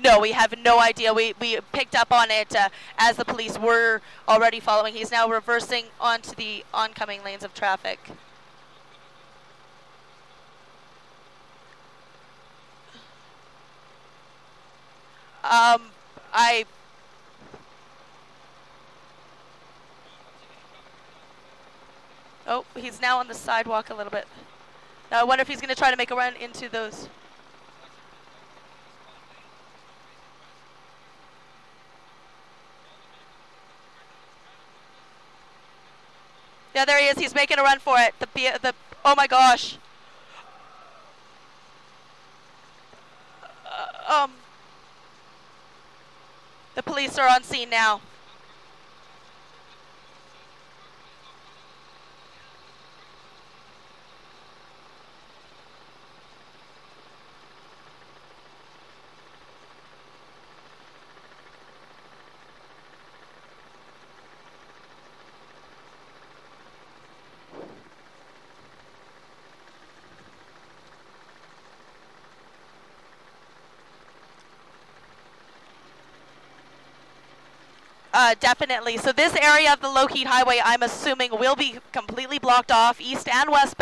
No, we have no idea. We picked up on it as the police were already following. He's now reversing onto the oncoming lanes of traffic. Oh, he's now on the sidewalk a little bit. Now I wonder if he's going to try to make a run into those. Yeah, there he is. He's making a run for it. Oh my gosh. The police are on scene now. Definitely. So this area of the Lougheed Highway, I'm assuming, will be completely blocked off, east and west.